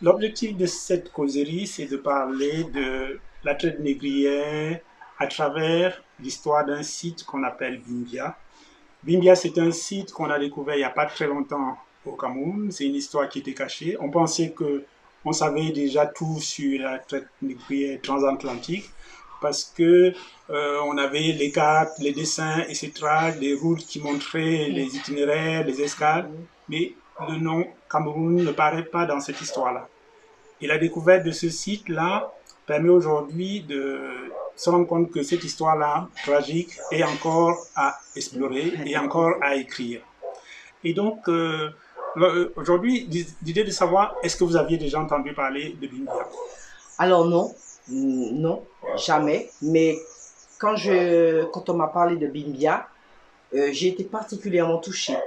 L'objectif de cette causerie, c'est de parler de la traite négrière à travers l'histoire d'un site qu'on appelle Bimbia. Bimbia, c'est un site qu'on a découvert il n'y a pas très longtemps au Cameroun. C'est une histoire qui était cachée. On pensait que on savait déjà tout sur la traite négrière transatlantique parce que on avait les cartes, les dessins, etc., des routes qui montraient les itinéraires, les escales, mais le nom Cameroun ne paraît pas dans cette histoire-là. Et la découverte de ce site-là permet aujourd'hui de se rendre compte que cette histoire-là, tragique, est encore à explorer et encore à écrire. Et donc, aujourd'hui, l'idée de savoir, est-ce que vous aviez déjà entendu parler de Bimbia? Alors non, jamais. Mais quand on m'a parlé de Bimbia, j'ai été particulièrement touchée.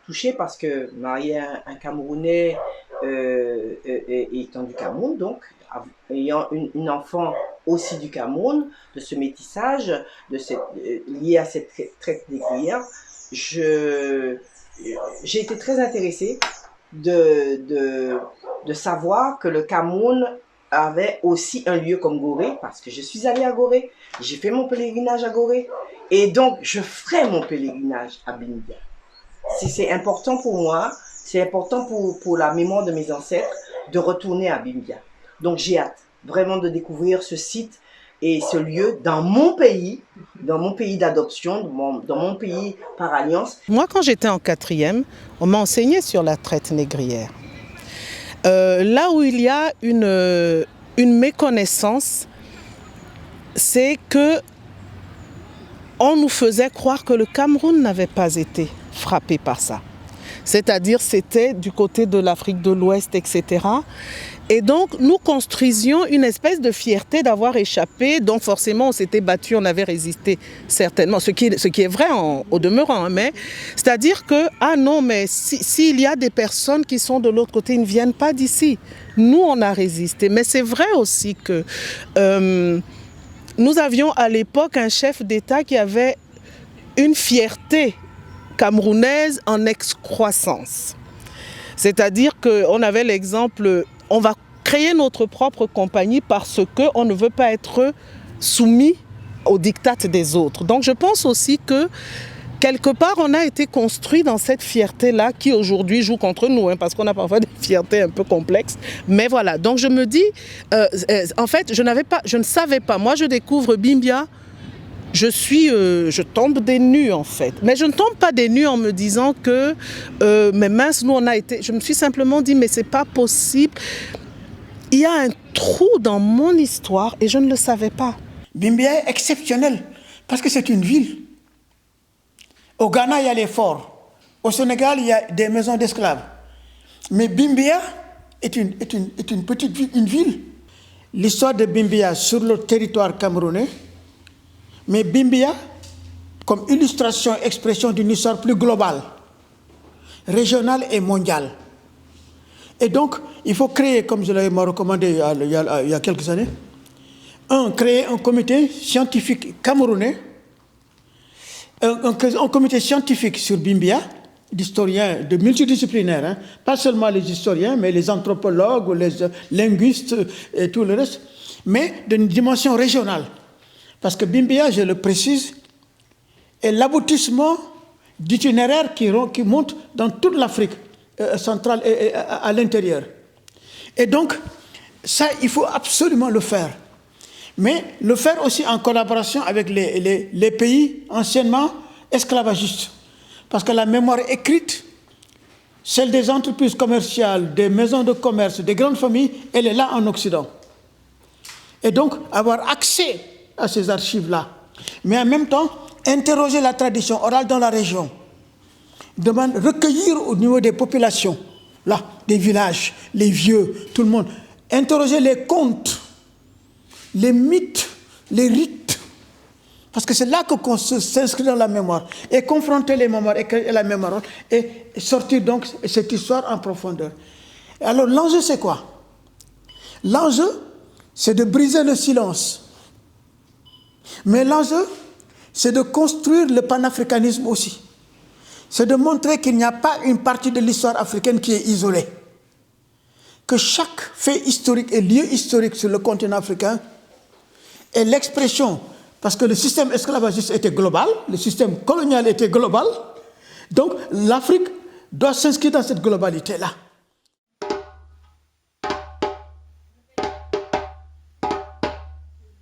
Touchée parce que marié à un Camerounais étant du Cameroun, donc ayant une enfant aussi du Cameroun, de ce métissage, lié à cette traite négrière, j'ai été très intéressée de savoir que le Cameroun avait aussi un lieu comme Gorée, parce que je suis allée à Gorée, j'ai fait mon pèlerinage à Gorée, et donc je ferai mon pèlerinage à Bimbia. C'est important pour moi, c'est important pour la mémoire de mes ancêtres de retourner à Bimbia. Donc j'ai hâte vraiment de découvrir ce site et ce lieu dans mon pays d'adoption, dans mon pays par alliance. Moi, quand j'étais en 4e, on m'a enseigné sur la traite négrière. Là où il y a une méconnaissance, c'est que on nous faisait croire que le Cameroun n'avait pas été frappé par ça. C'est-à-dire c'était du côté de l'Afrique de l'Ouest, etc. Et donc nous construisions une espèce de fierté d'avoir échappé, donc forcément on s'était battu, on avait résisté certainement, ce qui est vrai au demeurant, mais c'est-à-dire que, ah non, mais s'il y a des personnes qui sont de l'autre côté, ils ne viennent pas d'ici. Nous on a résisté, mais c'est vrai aussi que nous avions à l'époque un chef d'État qui avait une fierté camerounaise en excroissance. C'est-à-dire qu'on avait l'exemple, on va créer notre propre compagnie parce qu'on ne veut pas être soumis aux diktats des autres. Donc je pense aussi que quelque part on a été construit dans cette fierté-là qui aujourd'hui joue contre nous, parce qu'on a parfois des fiertés un peu complexes. Mais voilà, donc je me dis, en fait je ne savais pas, moi je découvre Bimbia, je tombe des nues en fait. Mais je ne tombe pas des nues en me disant que, mais mince, nous on a été... Je me suis simplement dit, mais c'est pas possible. Il y a un trou dans mon histoire et je ne le savais pas. Bimbia est exceptionnel parce que c'est une ville. Au Ghana, il y a les forts. Au Sénégal, il y a des maisons d'esclaves. Mais Bimbia est une petite ville, une ville. L'histoire de Bimbia sur le territoire camerounais, mais Bimbia comme illustration, expression d'une histoire plus globale, régionale et mondiale. Et donc, il faut créer, comme je l'avais recommandé il y a quelques années, créer un comité scientifique camerounais, un comité scientifique sur Bimbia, d'historiens, de multidisciplinaires, pas seulement les historiens, mais les anthropologues, les linguistes et tout le reste, mais d'une dimension régionale. Parce que Bimbia, je le précise, est l'aboutissement d'itinéraires qui montent dans toute l'Afrique centrale et à l'intérieur. Et donc, ça, il faut absolument le faire. Mais le faire aussi en collaboration avec les pays anciennement esclavagistes. Parce que la mémoire écrite, celle des entreprises commerciales, des maisons de commerce, des grandes familles, elle est là en Occident. Et donc, avoir accès à ces archives-là, mais en même temps, interroger la tradition orale dans la région, recueillir au niveau des populations, là, des villages, les vieux, tout le monde, interroger les contes, les mythes, les rites, Parce que c'est là qu'on s'inscrit dans la mémoire. Et confronter les mémoires et la mémoire et sortir donc cette histoire en profondeur. Alors l'enjeu c'est quoi? L'enjeu c'est de briser le silence. Mais l'enjeu c'est de construire le panafricanisme aussi. C'est de montrer qu'il n'y a pas une partie de l'histoire africaine qui est isolée. Que chaque fait historique et lieu historique sur le continent africain est l'expression, parce que le système esclavagiste était global, le système colonial était global, donc l'Afrique doit s'inscrire dans cette globalité-là.